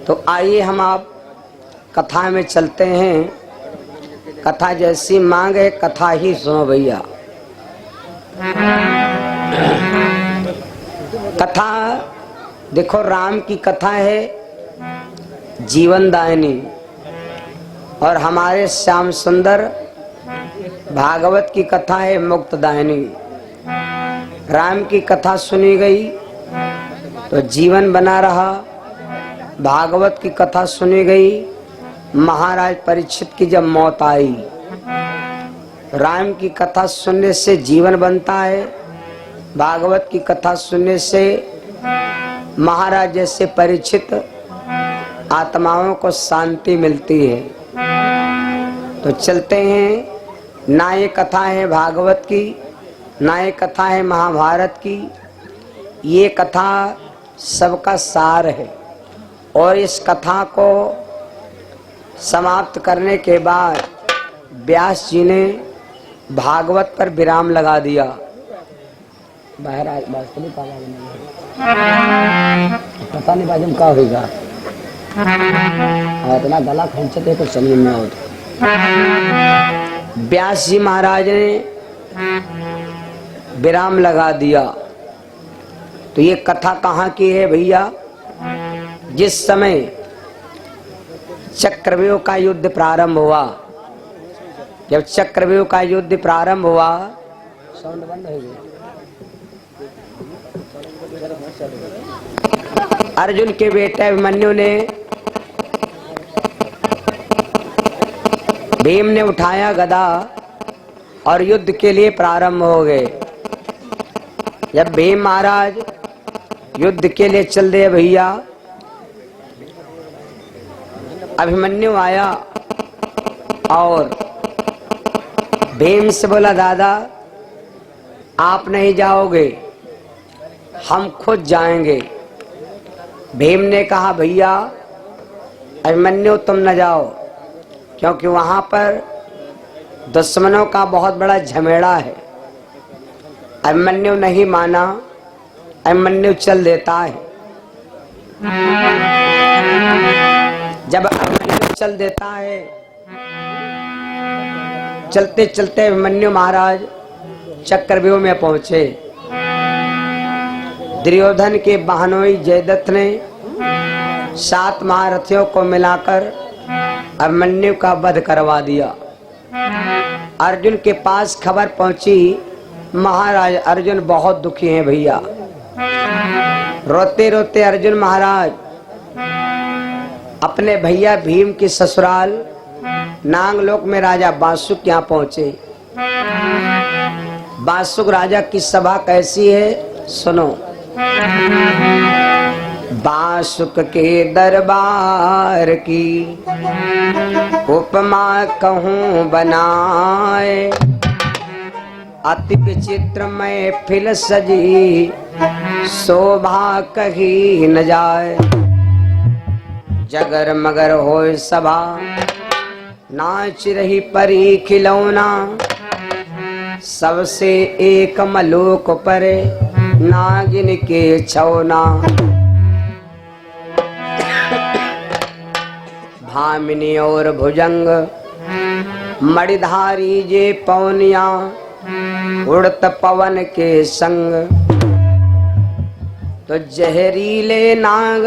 तो आइए हम आप कथा में चलते हैं। कथा जैसी मांग है कथा ही सुनो भैया। कथा देखो, राम की कथा है जीवन दायिनी और हमारे श्याम सुंदर भागवत की कथा है मुक्त दायिनी। राम की कथा सुनी गई तो जीवन बना रहा, भागवत की कथा सुनी गई, महाराज परीक्षित की जब मौत आई। राम की कथा सुनने से जीवन बनता है, भागवत की कथा सुनने से महाराज जैसे परीक्षित आत्माओं को शांति मिलती है। तो चलते हैं। ना ये कथा है भागवत की, ना ये कथा है महाभारत की, ये कथा सबका सार है। और इस कथा को समाप्त करने के बाद व्यास जी ने भागवत पर विराम लगा दिया। बाहर पता नहीं बाजू क्या होगा, इतना गला खींचते तो समझ में आओ। व्यास जी महाराज ने विराम लगा दिया। तो ये कथा कहाँ की है भैया? जिस समय चक्रव्यूह का युद्ध प्रारंभ हुआ, जब चक्रव्यूह का युद्ध प्रारंभ हुआ, साउंड बंद हो गया। अर्जुन के बेटे अभिमन्यु ने, भीम ने उठाया गदा और युद्ध के लिए प्रारंभ हो गए। जब भीम महाराज युद्ध के लिए चल दिए भैया, अभिमन्यु आया और भीम से बोला, दादा आप नहीं जाओगे, हम खुद जाएंगे। भीम ने कहा, भैया अभिमन्यु तुम न जाओ, क्योंकि वहां पर दुश्मनों का बहुत बड़ा झमेला है। अभिमन्यु नहीं माना, अभिमन्यु चल देता है। जब अभिमन्यु चल देता है, चलते चलते अभिमन्यु महाराज चक्रव्यूह में पहुंचे। दुर्योधन के बहनोई जयद्रथ ने 7 महारथियों को मिलाकर अभिमन्यु का वध करवा दिया। अर्जुन के पास खबर पहुंची, महाराज अर्जुन बहुत दुखी हैं भैया। रोते रोते अर्जुन महाराज अपने भैया भीम की ससुराल नागलोक में राजा बासुक यहाँ पहुंचे। बासुक राजा की सभा कैसी है सुनो। बासुक के दरबार की उपमा कहूँ बनाए, अति विचित्र महफिल सजी शोभा कही न जाए। जगर मगर होए सभा नाच रही परी खिलौना, सबसे एक मलोक परे नागिन के छौना। भामिनी और भुजंग मणिधारी जे पौनिया, उड़त पवन के संग। तो जहरीले नाग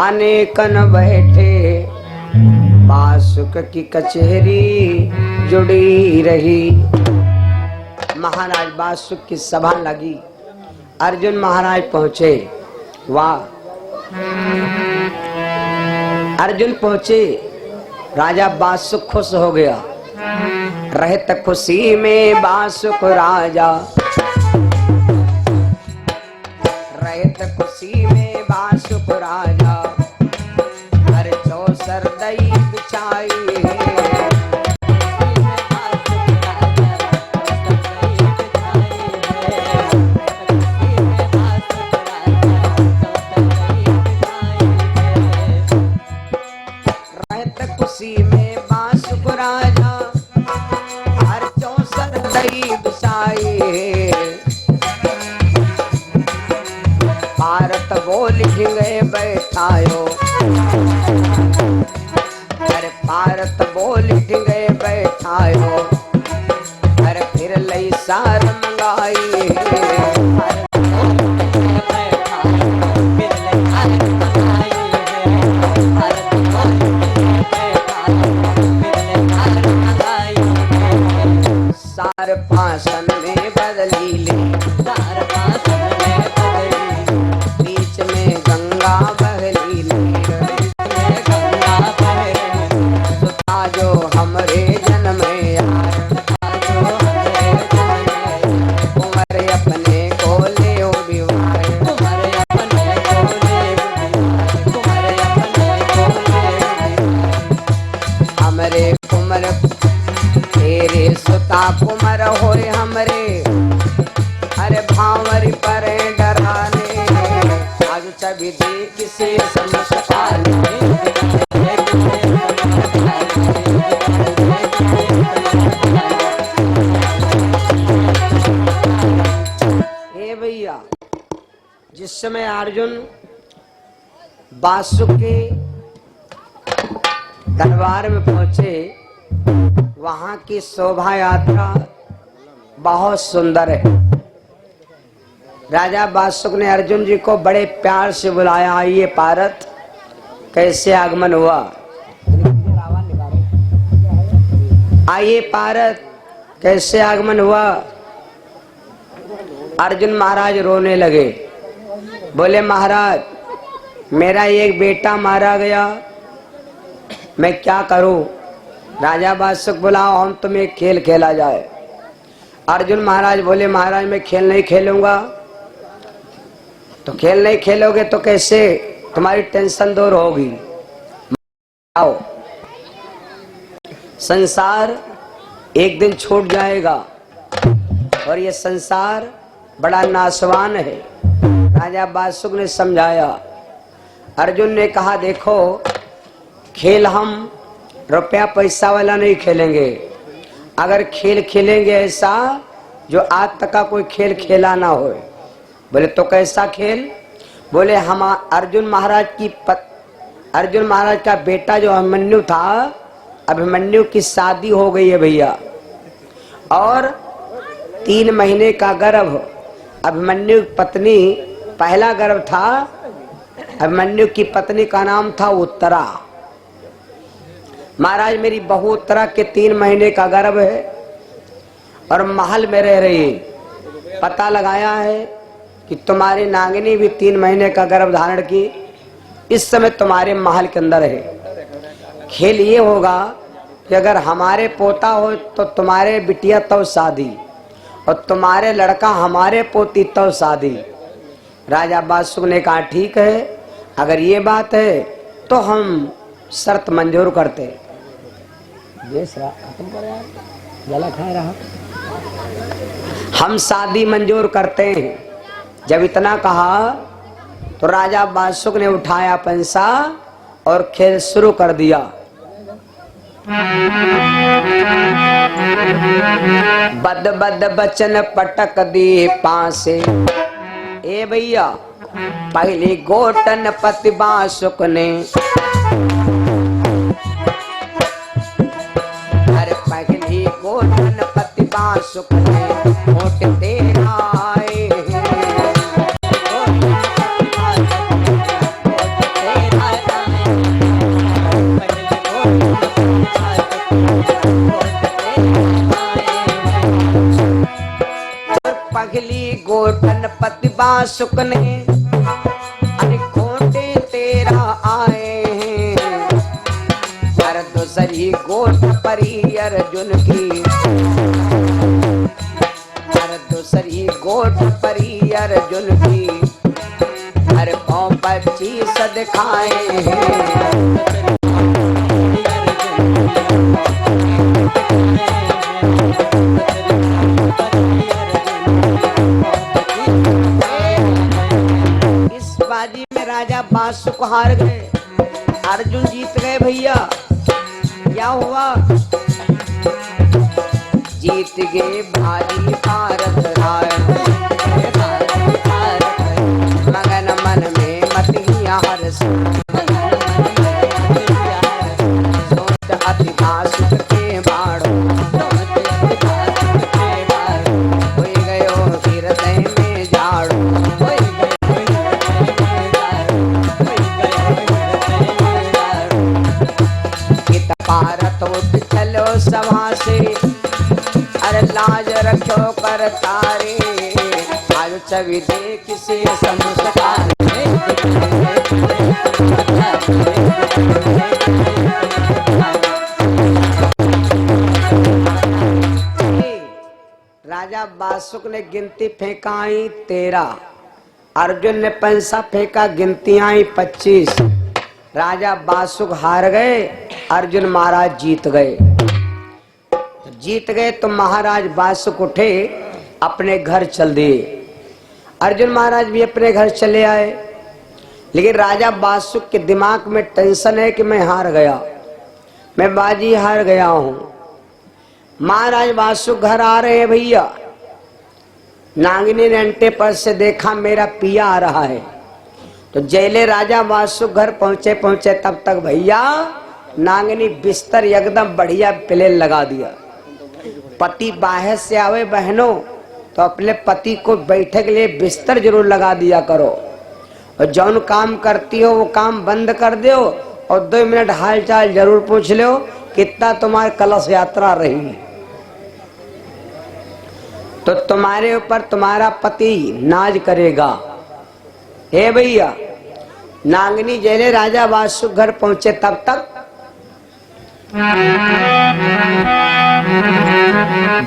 अनेकन बैठे, बासुक की कचहरी जुड़ी रही। महाराज बासुक की सभा लगी, अर्जुन महाराज पहुंचे। वाह, अर्जुन पहुंचे, राजा बासुक खुश हो गया। रहत खुशी में बासुक राजा, रहत खुशी में बासुक राजा, हर चौसर दई बिछाई। रहत खुशी में बासुक राजा, हर चौसर दई बिछाई। किसे संस्कार हे भैया, जिस समय अर्जुन बासुक के दरबार में पहुंचे, वहां की शोभा यात्रा बहुत सुंदर है। राजा बासुक ने अर्जुन जी को बड़े प्यार से बुलाया, आइए पारथ। कैसे आगमन हुआ? आइए पारथ, कैसे आगमन हुआ? अर्जुन महाराज रोने लगे, बोले महाराज मेरा एक बेटा मारा गया, मैं क्या करूं? राजा बासुक बुलाओ, हम तुम्हें खेल खेला जाए। अर्जुन महाराज बोले महाराज मैं खेल नहीं खेलूंगा। तो खेल नहीं खेलोगे तो कैसे तुम्हारी टेंशन दूर होगी? आओ, संसार एक दिन छूट जाएगा और ये संसार बड़ा नाशवान है। राजा बासुक ने समझाया। अर्जुन ने कहा देखो, खेल हम रुपया पैसा वाला नहीं खेलेंगे। अगर खेल खेलेंगे ऐसा जो आज तक का कोई खेल खेला ना हो। बोले तो कैसा खेल? बोले हम अर्जुन महाराज का बेटा जो अभिमन्यु था, अभिमन्यु की शादी हो गई है भैया, और 3 महीने का गर्भ। अभिमन्यु की पत्नी, पहला गर्भ था, अभिमन्यु की पत्नी का नाम था उत्तरा। महाराज मेरी बहू उत्तरा के 3 महीने का गर्भ है और महल में रह रही। पता लगाया है कि तुम्हारी नागिनी भी 3 महीने का गर्भ धारण की, इस समय तुम्हारे महल के अंदर है। खेल ये होगा कि अगर हमारे पोता हो तो तुम्हारे बिटिया तो शादी, और तुम्हारे लड़का हमारे पोती तो शादी। राजा बासुक ने कहा ठीक है, अगर ये बात है तो हम शर्त मंजूर करते। हम शादी मंजूर करते हैं। जब इतना कहा तो राजा बासुक ने उठाया पंसा और खेल शुरू कर दिया। बद बद बचन पटक दी पासे। ए भैया, पहली गोटन पति बासुक ने, अरे पहली गोटन पति बासुक ने होठ तेरा आए। पगली गोटन पति बासुक ने, अरे गोटे तेरा आए हैं। हर दूसरी गोट परी अर्जुन की, हर दूसरी गोट परी अर्जुन की। हर पाँव 25 दिखाए हैं। बाजी में राजा बासुक हार गए, अर्जुन जीत गए भैया। क्या हुआ? जीत गए भारी भारत राय, मगन मन में मतिया हर्ष। सोच अति बासुक के बाड़ो, हो गयो हृदय में जाड़ो। भारत उठ चलो सभा से, अरे लाज रखो कर तारे। आज छवि देख से संस्कार। राजा बासुक ने गिनती फेंकाई 13, अर्जुन ने पंसा फेंका, गिनती आई 25। राजा बासुक हार गए, अर्जुन महाराज जीत गए। जीत गए तो महाराज बासुक उठे, अपने घर चल दिए। अर्जुन महाराज भी अपने घर चले आए। लेकिन राजा वासुक के दिमाग में टेंशन है कि मैं हार गया, मैं बाजी हार गया हूं। महाराज वासुक घर आ रहे हैं भैया। नागिनी ने अंटे पर से देखा मेरा पिया आ रहा है, तो जैले राजा वासुक घर पहुंचे तब तक भैया नागिनी बिस्तर एकदम बढ़िया प्लेन लगा दिया। पति बाहर से आवे बहनों तो अपने पति को बैठे के लिए बिस्तर जरूर लगा दिया करो, और जौन काम करती हो वो काम बंद कर दो और 2 मिनट हाल चाल जरूर पूछ लो कितना तुम्हारी कलश यात्रा रही, तो तुम्हारे ऊपर तुम्हारा पति नाज करेगा। हे भैया, नागिनी जैले राजा वासुक घर पहुंचे तब तक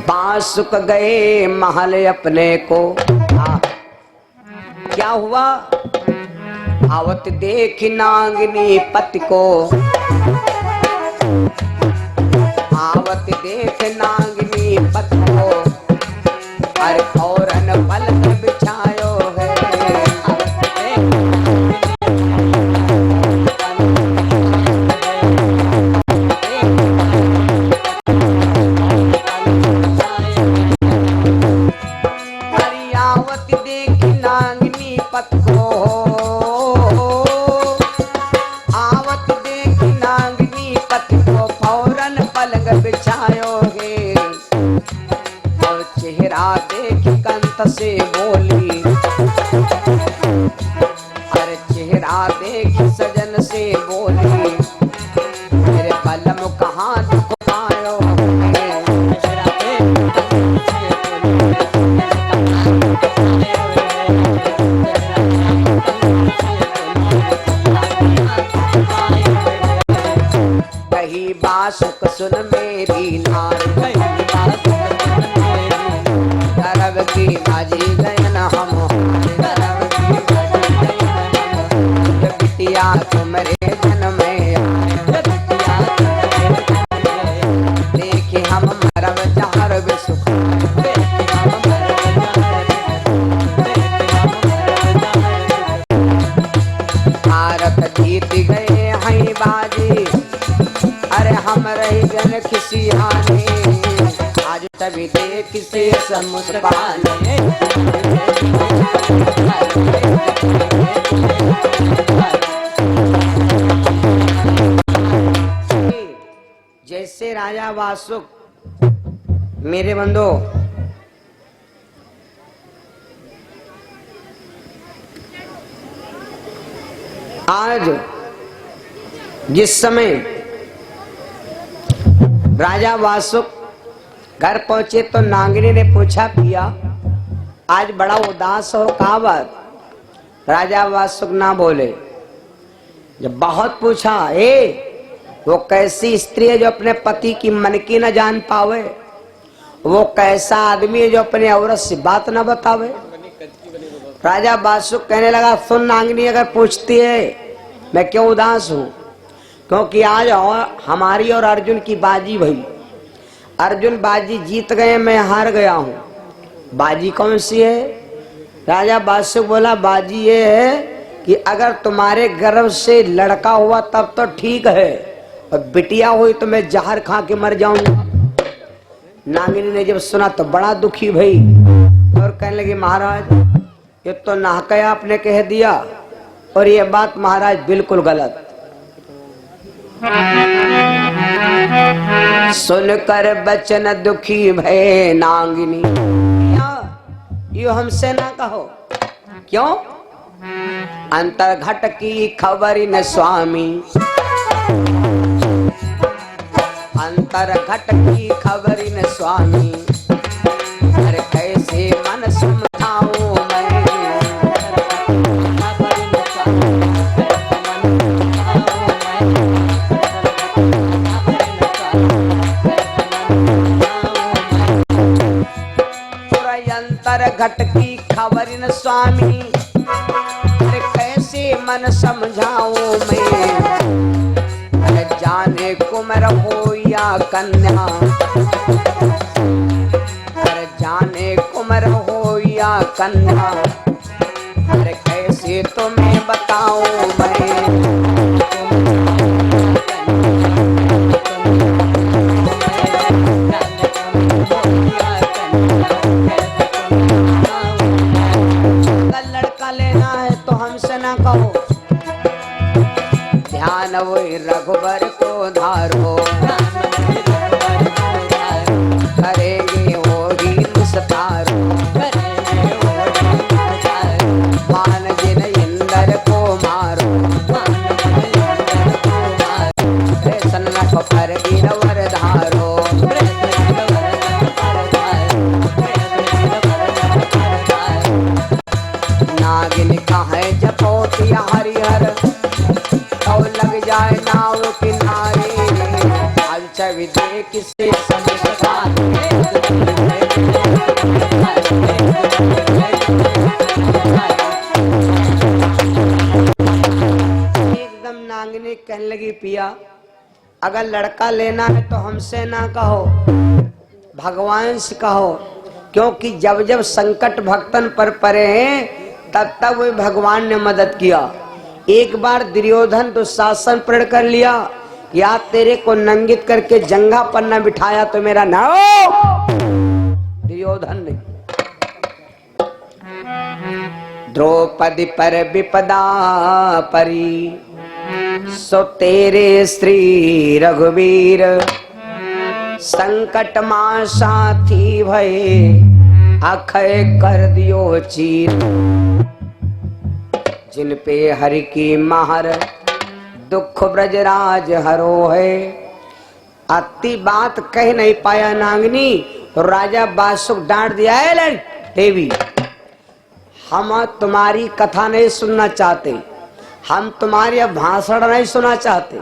वासुक गए महल अपने को। क्या हुआ? आवत देख नागिनी पति को, आवत देख नागिनी पति को, अरे फौरन पलक बिछायो है। आवत देख नागिनी पति को, आवत देख नागिनी पति को, फौरन पलक बिछायो है। और चेहरा देख कंठ से बोली, अरे चेहरा देख सजन से बोली, मेरे बलम कहाँ दुख पायो है। कही वासुक सुन मेरी नार, गर्व की बाजी गयन हम, बिटिया तुम्हारे जन्म में आए, देखे हम मरब जहर विसुख, भारत जीत गए हैं बाजी, अरे हम रही जन किसी हानि, आज तभी देख से समुद्र पाने। जैसे राजा वासुक, मेरे बंधु आज जिस समय राजा वासुक घर पहुंचे तो नागिनी ने पूछा पिया आज बड़ा उदास हो, कहा बात? राजा वासुक ना बोले। जब बहुत पूछा, वो कैसी स्त्री है जो अपने पति की मन की न जान पावे, वो कैसा आदमी है जो अपने औरत से बात न बतावे। राजा वासुक कहने लगा, सुन नागिनी, अगर पूछती है मैं क्यों उदास हूं, क्योंकि आज हमारी और अर्जुन की बाजी भई। अर्जुन बाजी जीत गए, मैं हार गया हूं। बाजी कौन सी है? राजा वासुक बोला, बाजी ये है कि अगर तुम्हारे गर्भ से लड़का हुआ तब तो ठीक है, और बिटिया हुई तो मैं जहर खा के मर जाऊंगा। नागिनी ने जब सुना तो बड़ा दुखी भई और कहने लगी, महाराज ये तो नाहकया आपने कह दिया, और ये बात महाराज बिल्कुल गलत। सुनकर बचन दुखी भय नागिनी, यो हमसे ना कहो। क्यों? अंतर घट की खबर न स्वामी, अंतर घट की खबर न स्वामी, अरे कैसे मन समझाऊं मैं। अंतर घट की खबर न स्वामी, अरे कैसे मन समझाऊं मैं। अरे जाने कुमर हो या कन्या, अरे जाने कुमर हो या कन्या, अरे कैसे तुम्हें बताऊं मैं। अगर लड़का लेना है तो हमसे ना कहो, ध्यान वही रघुबर को धारो, करेंगे वो ही निस्तारो, मान जिन इंद्र को मारो, सन्नख पर गिरवर धारो, नागिन का है जपोतिया हरिहर, तो लग जाए नाव किनारे, आज छवि देख से संस्कार एकदम नागिनी कहने लगी पिया अगर लड़का लेना है तो हमसे ना कहो, भगवान से कहो, क्योंकि जब जब संकट भक्तन पर पड़े हैं तब तब वही भगवान ने मदद किया। एक बार दुर्योधन दुशासन प्रण कर लिया, या तेरे को नंगित करके जंगा पर न बिठाया तो मेरा नाम दुर्योधन ने। द्रौपदी पर विपदा परी, सो तेरे श्री रघुवीर, संकट मां साथी भये, अखय कर दियो चीर, जिन पे हरि की महर, दुख ब्रजराज हरो है। अति बात कह नहीं पाया नागिनी तो राजा बासुक डांट दिया है देवी, हम तुम्हारी कथा नहीं सुनना चाहते, हम तुम्हारी भाषण नहीं सुनना चाहते,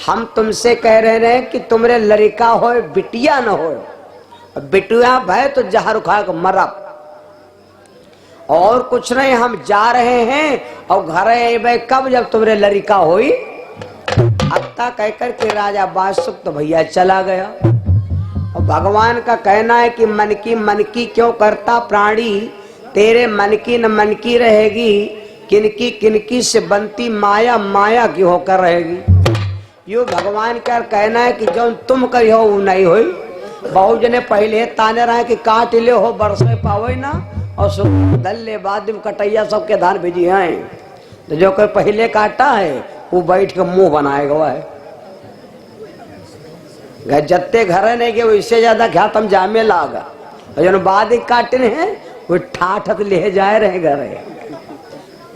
हम तुमसे कह रहे हैं कि तुम्हारे लड़का हो बिटिया न हो, बिटिया भय तो जहर खा के मरा, और कुछ नहीं, हम जा रहे हैं और घर आए कब जब तुम्हारे लड़का होई। अत्ता कहकर के राजा बासुक तो भैया चला गया। और भगवान का कहना है कि मन की क्यों करता प्राणी, तेरे मन की रहेगी, किनकी से बनती माया, माया की होकर रहेगी। यो भगवान का कहना है कि जो तुम करी हो वो नहीं होई। बहु जने पहले ताने रहे कि काट ले हो बरसे पावे ना, और दल्ले बाद में कटैया सबके धान भेजी हैं, तो जो कोई पहले काटा है वो बैठ के मुंह बनाएगा। वह जत्ते घर नहीं के इससे ज्यादा क्या तुम जामे लागा, और जो बाद काटे हैं वो ठाठत ले जाए रहे घर।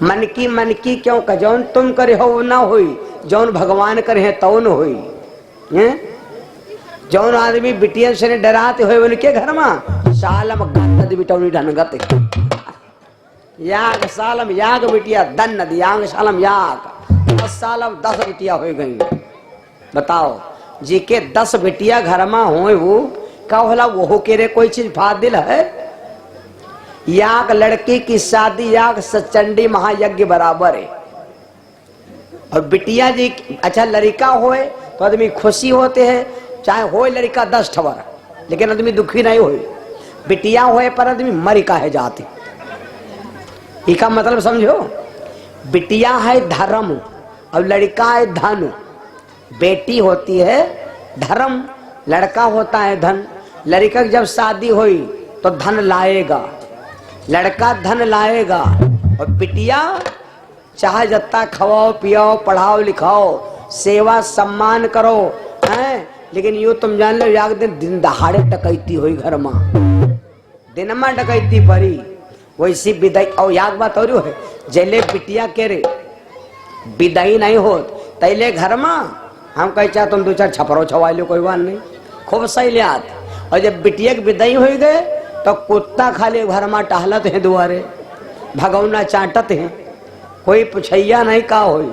मन की क्यों का जौन तुम करे हो वो ना हुई, जौन भगवान करे हैं तो न हुई। जौन आदमी बिटियन से डराते हुए उनके घर में सालम गत बिटौनी ढनगत, याग सालम याग बिटिया दन नदी, याग सालम याग 10 सालम 10 बिटिया हो गई। बताओ जी के 10 बिटिया घर में हो वो का होला, वो के रे कोई चीज फादिल है। याग लड़की की शादी याग सचंडी महायज्ञ बराबर है। और बिटिया जी अच्छा लड़का होए तो आदमी खुशी होते हैं, चाहे होए लड़का 10 ठवर, लेकिन आदमी दुखी नहीं होए। बिटिया होए पर आदमी मर का है जाते। इसका मतलब समझो, बिटिया है धर्म और लड़का है धन। बेटी होती है धर्म, लड़का होता है धन। लड़का की जब शादी हुई तो धन लाएगा, लड़का धन लाएगा, और बिटिया चाहे जत्ता खवाओ पियाओ पढ़ाओ लिखाओ सेवा सम्मान करो हैं, लेकिन यूं तुम जान लो याग दिन दहाड़े डकैती हुई घर में, दिन में डकैती पड़ी वैसी विदाई। और याग बात और है जैले बिटिया के रे विदाई नहीं हो तैले घर में हम कह चाह तुम 2-4 छपरो छवा लो, कोई बात नहीं, खूब सही ले आते। और जब बिटिया की विदाई हो गए तो कुत्ता खाली घर में टहलत है दुआरे, भगौना चाटत है, कोई पुछैया नहीं का होई।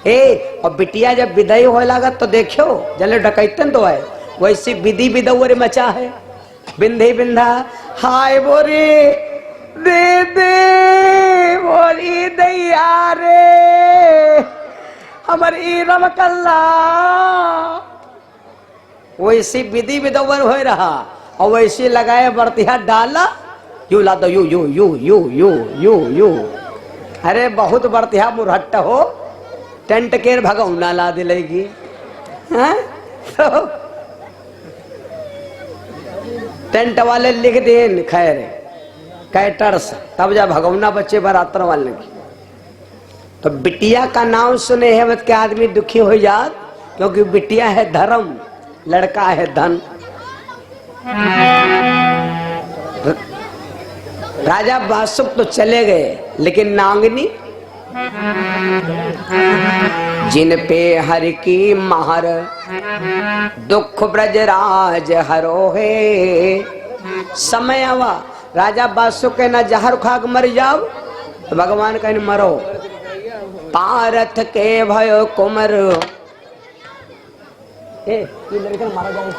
ए और बिटिया जब विदाई हो लागत तो देखो जले डकैतन तो है वैसी विधि विदौरे मचा है। बिंधे बिंधा हाय बोरे दे दे बोरी दैया रे हमर इरम कल्ला, वैसी विधि विदौर हो रहा। और वैसे लगाए बर्तिया डाला, यू ला दो you you you you you you you अरे बहुत बढ़िया मुरहट्टा हो, टेंट के भगौना ला दिलेगी। तो टेंट वाले लिख देन खैर कैटर्स, तब जा भगौना बच्चे बरातर वाले की। तो बिटिया का नाम सुने है मत के आदमी दुखी हो जात, क्योंकि बिटिया है धर्म, लड़का है धन। राजा बासुक तो चले गए, लेकिन नांगनी जिन पे हर की महर दुख ब्रजराज हरो है। समय आवा राजा बासुक के ना जहर खा के मर जाओ, तो भगवान कहीं मरो। पारथ के भयो कुमर मारा जाए।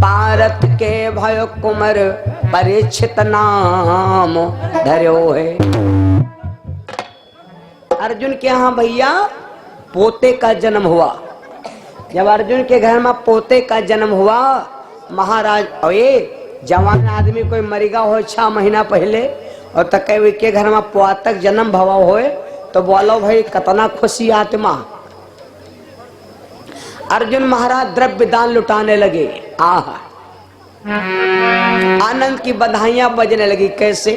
पारथ के भयो कुमर परीक्षित नाम धर्यो है। अर्जुन के यहाँ भैया पोते का जन्म हुआ। जब अर्जुन के घर में पोते का जन्म हुआ, महाराज अये जवान आदमी कोई मरिगा हो 6 महीना पहले और तक के घर में पोतक जन्म भवा होए, तो बोलो भाई कतना खुशी आत्मा। अर्जुन महाराज द्रव्य दान लुटाने लगे। आह आनंद की बधाइयां बजने लगी। कैसे?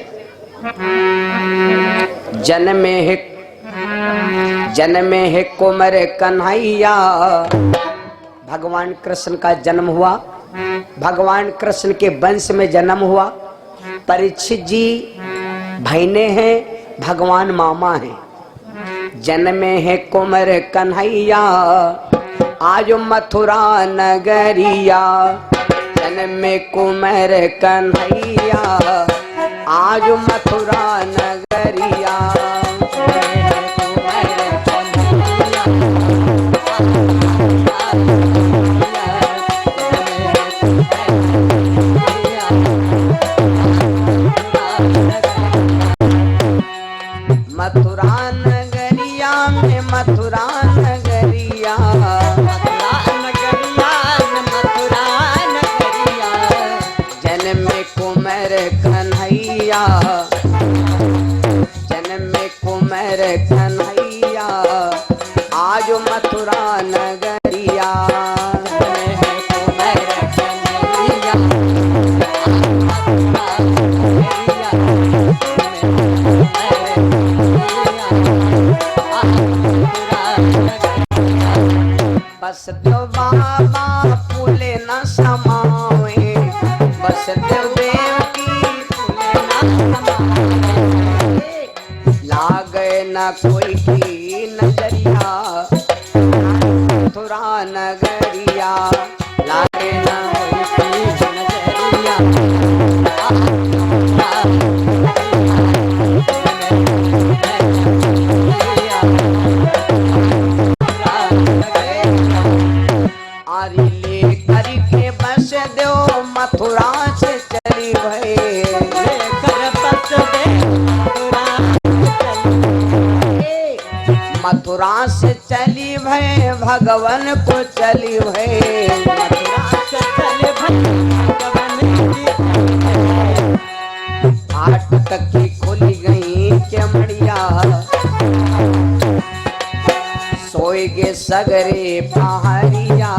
जन्मे है कुमर कन्हैया। भगवान कृष्ण का जन्म हुआ, भगवान कृष्ण के वंश में जन्म हुआ। परीक्षित जी भाईने हैं, भगवान मामा हैं। जन्मे है कुमर कन्हैया आज मथुरा नगरिया। जन्मे कुमर कन्हैया आज मथुरा नगरिया। मथुरा नगरिया में मथुरा नगरिया, मथुरा नगरिया जन्मे कुमर कन्हैया। जन्मे कुमर कन्हैया आज मथुरा नगरिया। कुमर कन्हैया बस देव बाबा फूले न समावे। बस देव देव की फूले न समावे। लागे न कोई की नजरिया मथुरा नगरिया। लागे न कोई की नजरिया। मथुरा से चली भई मथुरा से चली भई भगवान को चली भई। मथुरा से चली आठ तक की खोली गई चमड़िया। सोएगे सगरे पहाड़िया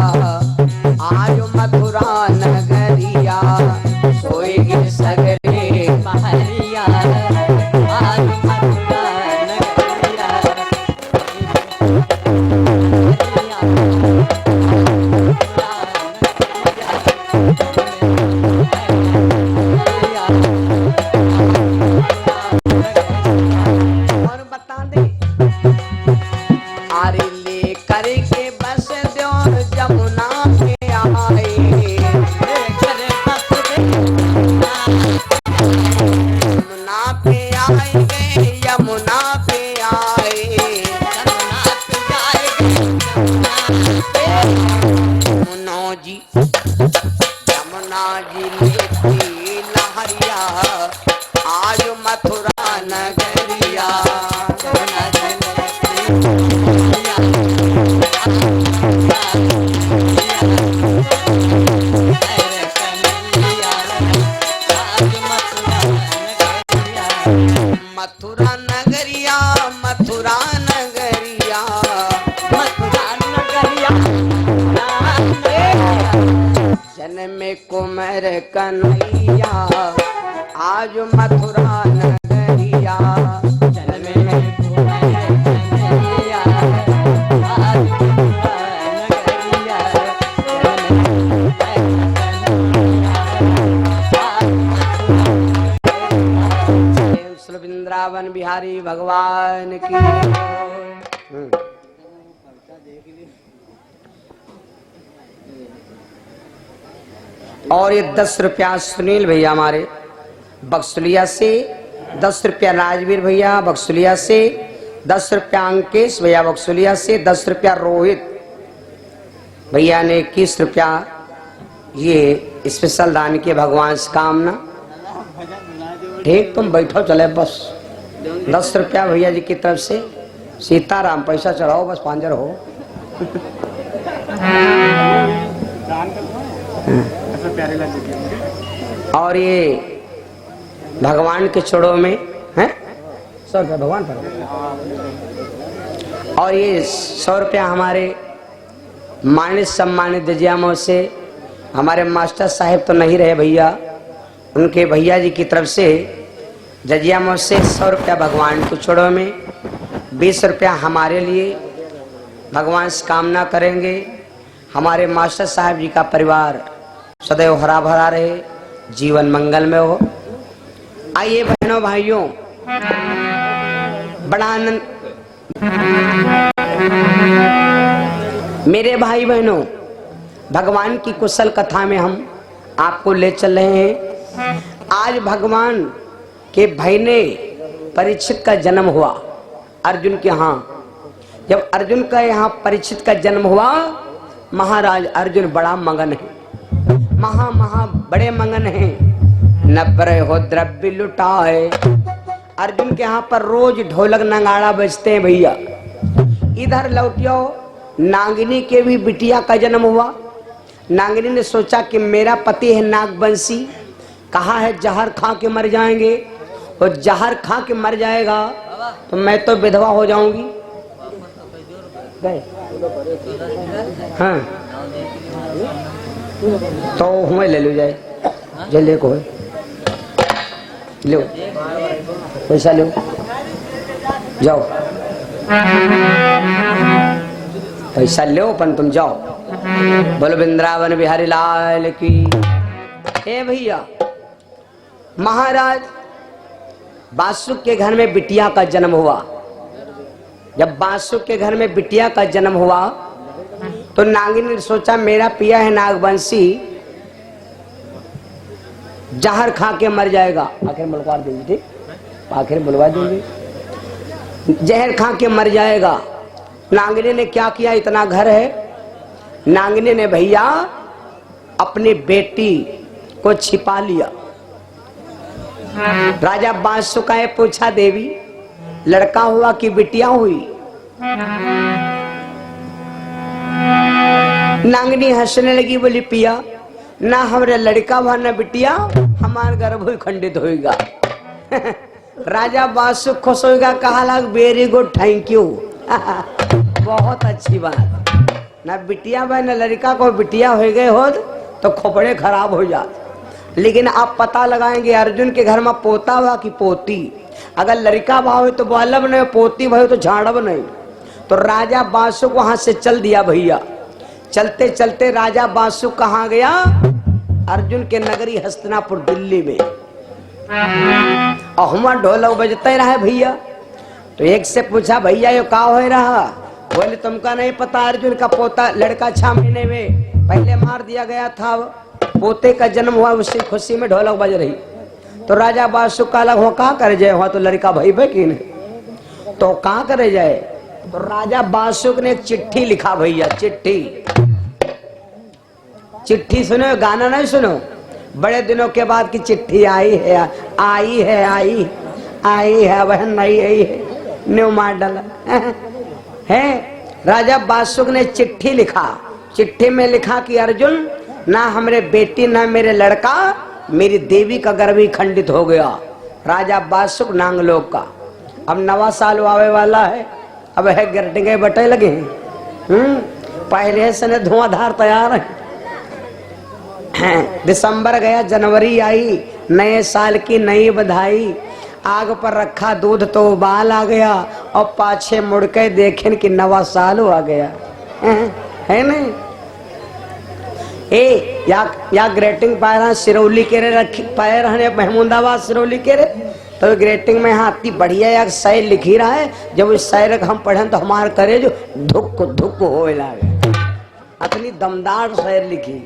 आज मथुरा नगरिया। सोएगे सगरे पहाड़िया आज मथुरा नगरिया। और बता दे आरे ले करके बस दो जमुना पे आए। यमुना पे आएंगे यमुना पे आए। यमुना जी यमुना जी लेती लहरिया आज मथुरा नगरिया। में कुमार कन्हैया आज मथुरा नगरिया। जन्मे में कुमार कन्हैया आज वृंदावन बिहारी भगवान की। और ये 10 रुपया सुनील भैया हमारे बक्सुलिया से, 10 रुपया राजवीर भैया बक्सुलिया से, 10 रुपया अंकेश भैया बक्सुलिया से, 10 रुपया रोहित भैया ने 21 रुपया ये स्पेशल दान किए भगवान से कामना। ठीक, तुम बैठो चले बस। 10 रुपया भैया जी की तरफ से। सीताराम पैसा चढ़ाओ बस, पांजर हो। और ये भगवान के चोड़ों में है 100 रुपया भगवान पर। और ये 100 रुपया हमारे मानित सम्मानित दजियामों से, हमारे मास्टर साहब तो नहीं रहे भैया, उनके भैया जी की तरफ से जजियामों से 100 रुपया भगवान के चोड़ों में, 20 रुपया हमारे लिए भगवान से कामना करेंगे हमारे मास्टर साहब जी का परिवार सदैव हरा भरा रहे, जीवन मंगल में हो। आइए बहनों भाइयों, बड़ा आनंद। मेरे भाई बहनों, भगवान की कुशल कथा में हम आपको ले चल रहे हैं। आज भगवान के भाई ने परीक्षित का जन्म हुआ अर्जुन के यहाँ। जब अर्जुन का यहाँ परीक्षित का जन्म हुआ, महाराज अर्जुन बड़ा मगन है, महा बड़े मगन है, नब्बे हो द्रव्य लुटाए। अर्जुन के यहाँ पर रोज ढोलक नगाड़ा बजते हैं भैया। इधर लौटियो, नागिनी के भी बिटिया का जन्म हुआ। नागिनी ने सोचा कि मेरा पति है नागवंशी, कहा है जहर खा के मर जाएंगे, और जहर खा के मर जाएगा तो मैं तो विधवा हो जाऊंगी। हाँ, तो हमें ले लो जाए, जे ले को लो पैसा लो जाओ, पैसा लो अपन तुम जाओ। बोलो वृंदावन बिहारी लाल की। ए भैया, महाराज बासुक के घर में बिटिया का जन्म हुआ। जब बासुक के घर में बिटिया का जन्म हुआ तो नागिनी ने सोचा मेरा पिया है नागवंशी, जहर खा के मर जाएगा। आखिर बुलवा देंगे, ठीक, आखिर बुलवा देंगे, जहर खा के मर जाएगा। नागिनी ने क्या किया, इतना घर है, नागिनी ने भैया अपनी बेटी को छिपा लिया। राजा बांसुका ने पूछा, देवी लड़का हुआ कि बिटिया हुई? नागिनी हंसने लगी, बोली पिया ना हमारे लड़का हुआ ना बिटिया, हमारा गर्भ ही खंडित होगा। राजा बांसुक खुश होगा, कहा लग वेरी गुड थैंक यू। बहुत अच्छी बात, ना बिटिया भाई ना लड़का को बिटिया हो गए हो तो खोपड़े खराब हो जाते। लेकिन आप पता लगाएंगे अर्जुन के घर में पोता हुआ कि पोती। अगर लड़का भाव है तो बालब नहीं, पोती भाई तो झाड़ब नहीं। तो राजा बांसुक वहां से चल दिया भैया। चलते चलते राजा बांसुक कहाँ गया? अर्जुन के नगरी हस्तिनापुर दिल्ली में। और हमारा ढोलक बजते रहे भैया। तो एक से पूछा, भैया ये का हो रहा? बोले तुमका नहीं पता, अर्जुन का पोता लड़का 6 महीने में पहले मार दिया गया था, पोते का जन्म हुआ, उसी खुशी में ढोलक बज रही। तो राजा बांसुक का अलग हो, कहा करे जाए, वहां तो लड़का भाई बकिन तो कहा करे जाए। तो राजा बांसुक ने एक चिट्ठी लिखा भैया, चिट्ठी सुनो, गाना नहीं सुनो। बड़े दिनों के बाद की चिट्ठी आई है वह नहीं आई है, न्यू मॉडल है। राजा बांसुक ने चिट्ठी लिखा। चिट्ठी में लिखा कि अर्जुन ना हमारे बेटी ना मेरे लड़का, मेरी देवी का गर्भ ही खंडित हो गया। राजा बांसुक नांगलोक का। अब 9वां साल आवे वाला है, अब है गिरटिंगे बटे लगे हैं। पहले से ने धुआंधार तैयार है। दिसंबर गया, जनवरी आई, नए साल की नई बधाई। आग पर रखा दूध तो उबाल आ गया, और पाछे मुड़ के देखें कि नवा साल आ गया। है नहीं? या ग्रेटिंग पायरा सिरौली के रे रखी पाए रहने महमूदाबाद सिरौली के रे, तो ग्रेटिंग में यहाँ इतनी बढ़िया या शायर लिखी रहा है, जब उस शायर हम पढ़ें तो हमारे करे जो धुक धुक हो लगे। इतनी दमदार शायर लिखी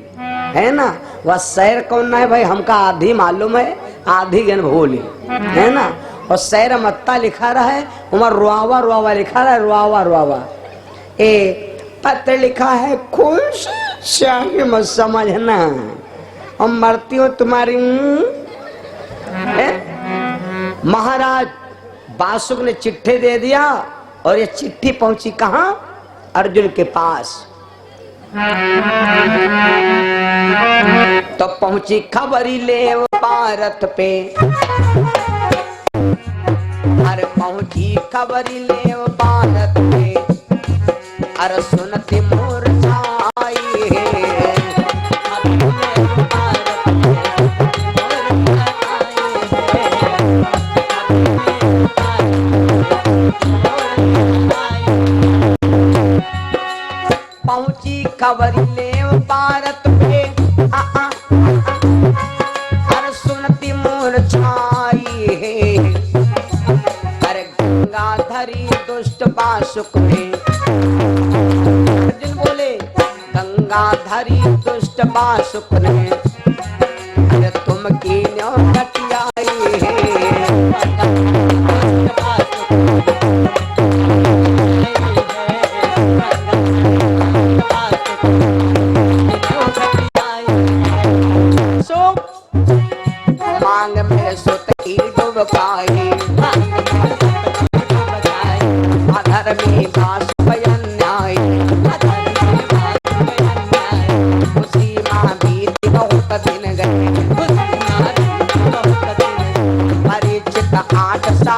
है ना। वह शायर कौन ना है भाई, हमका आधी मालूम है, आधी गन भूली है ना। और शायर मत्ता लिखा रहा है, उमर रुआवा रुआवा लिखा रहा है, रुआवा रुआवा। पत्र लिखा है, खुश शाही मत समझना, और मरती हो तुम्हारी। महाराज बासुक ने चिट्ठी दे दिया, और ये चिट्ठी पहुंची कहां? अर्जुन के पास। तो पहुंची खबरी ले भारत पे, अरे पहुंची खबरी ले भारत पे, अरे सुनती मूर्छाई पहुंची खबरी ले भारत पे, अरे सुनती मूर्छाई है। अरे गंगाधरी दुष्ट बासुक ने, अर्जुन बोले गंगाधरी दुष्ट बासुक ने, अरे तुम की न्यों कटियाई है। मांग में सुत की डुबकाई, अधर में बास अन्याय, उसी माँ बीत बहुत दिन गए, परिचित 8 साल